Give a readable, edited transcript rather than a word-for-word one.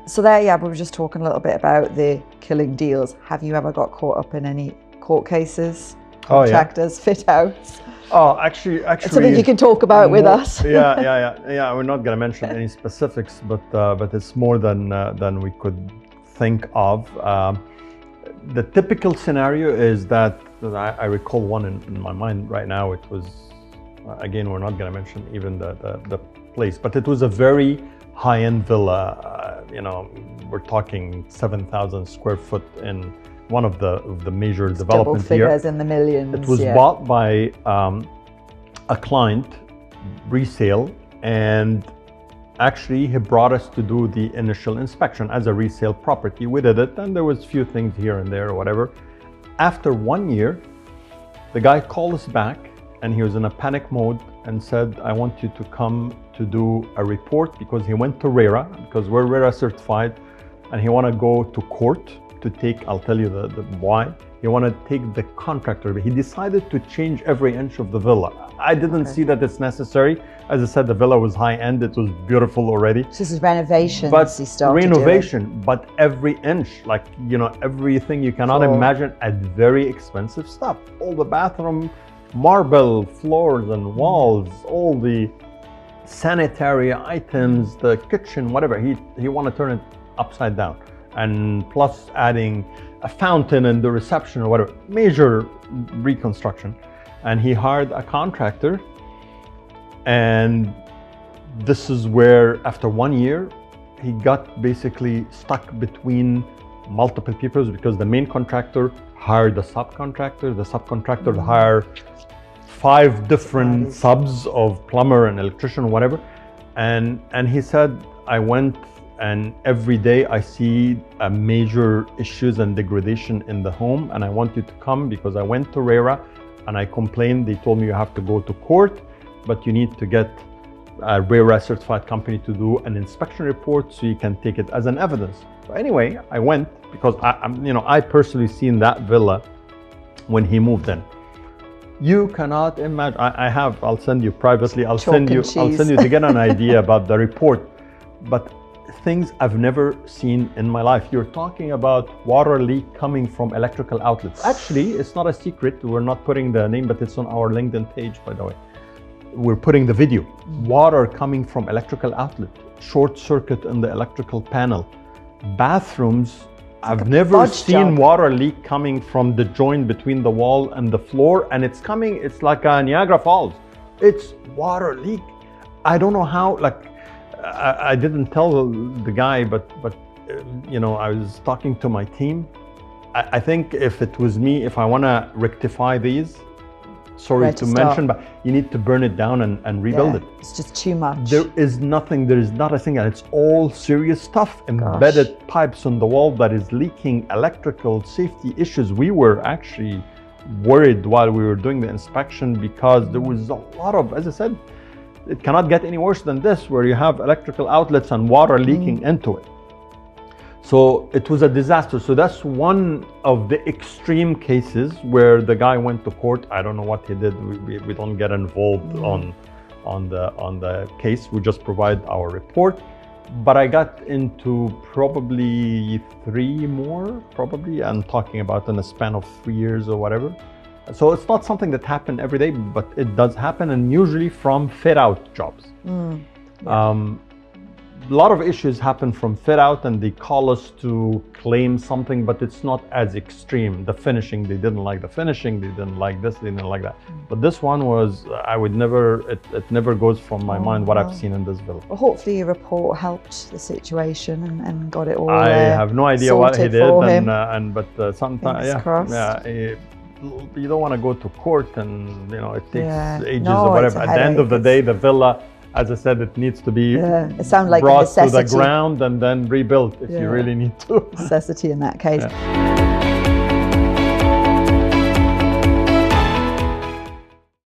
So there, yeah, we were just talking a little bit about the killing deals. Have you ever got caught up in any court cases, contractors, fit outs? Oh, actually, It's something you can talk about with us. Yeah. We're not going to mention any specifics, but it's more than we could think of. The typical scenario is that I recall one in my mind right now. It was, again, we're not going to mention even the place, but it was a very high-end villa. We're talking 7,000 square foot in one of the major developments here. Double figures in the millions. It was bought by a client, resale, and actually he brought us to do the initial inspection as a resale property. We did it, and there was a few things here and there or whatever. After 1 year, the guy called us back, and he was in a panic mode and said, I want you to come to do a report, because he went to RERA, because we're RERA certified, and he want to go to court to take, I'll tell you the why. He wanted to take the contractor, but he decided to change every inch of the villa. I didn't see that it's necessary. As I said, the villa was high-end, it was beautiful already. So this is renovation. But every inch, like, everything you cannot imagine, at very expensive stuff. All the bathroom, marble floors and walls, all the sanitary items, the kitchen, whatever. He want to turn it upside down, and plus adding a fountain in the reception or whatever, major reconstruction. And he hired a contractor, and this is where after 1 year he got basically stuck between multiple people, because the main contractor hired a subcontractor, the subcontractor hired 5 different subs of plumber and electrician, whatever. And he said, I went, and every day I see major issues and degradation in the home, and I want you to come, because I went to RERA and I complained. They told me you have to go to court, but you need to get a RERA certified company to do an inspection report so you can take it as an evidence. So anyway, I went, because I personally seen that villa when he moved in. You cannot imagine. I'll send you privately. I'll send you to get an idea about the report. But things I've never seen in my life. You're talking about water leak coming from electrical outlets. Actually, it's not a secret. We're not putting the name, but it's on our LinkedIn page, by the way. We're putting the video. Water coming from electrical outlet, short circuit in the electrical panel. Bathrooms, I've never seen water leak coming from the joint between the wall and the floor, and it's like a Niagara Falls. It's water leak. I don't know how, I didn't tell the guy, but I was talking to my team. I think if it was me, if I want to rectify these, sorry to mention, but you need to burn it down and rebuild it. It's just too much. There is not a thing, and it's all serious stuff. Embedded pipes on the wall that is leaking, electrical safety issues. We were actually worried while we were doing the inspection, because there was a lot of, as I said, it cannot get any worse than this, where you have electrical outlets and water leaking into it. So it was a disaster. So that's one of the extreme cases where the guy went to court. I don't know what he did. We don't get involved on the case. We just provide our report. But I got into probably 3 more, I'm talking about in a span of 3 years or whatever. So it's not something that happened every day, but it does happen, and usually from fit-out jobs. A lot of issues happen from fit-out, and they call us to claim something, but it's not as extreme. The finishing, they didn't like the finishing, they didn't like this, they didn't like that. But this one was, it never goes from my mind what I've seen in this villa. Well, hopefully your report helped the situation and got it all I have no idea what he did, but sometimes, you don't want to go to court, and it takes ages or whatever. At the end of the day, the villa, as I said, it needs to be it sounds like brought to the ground and then rebuilt if you really need to. Necessity in that case.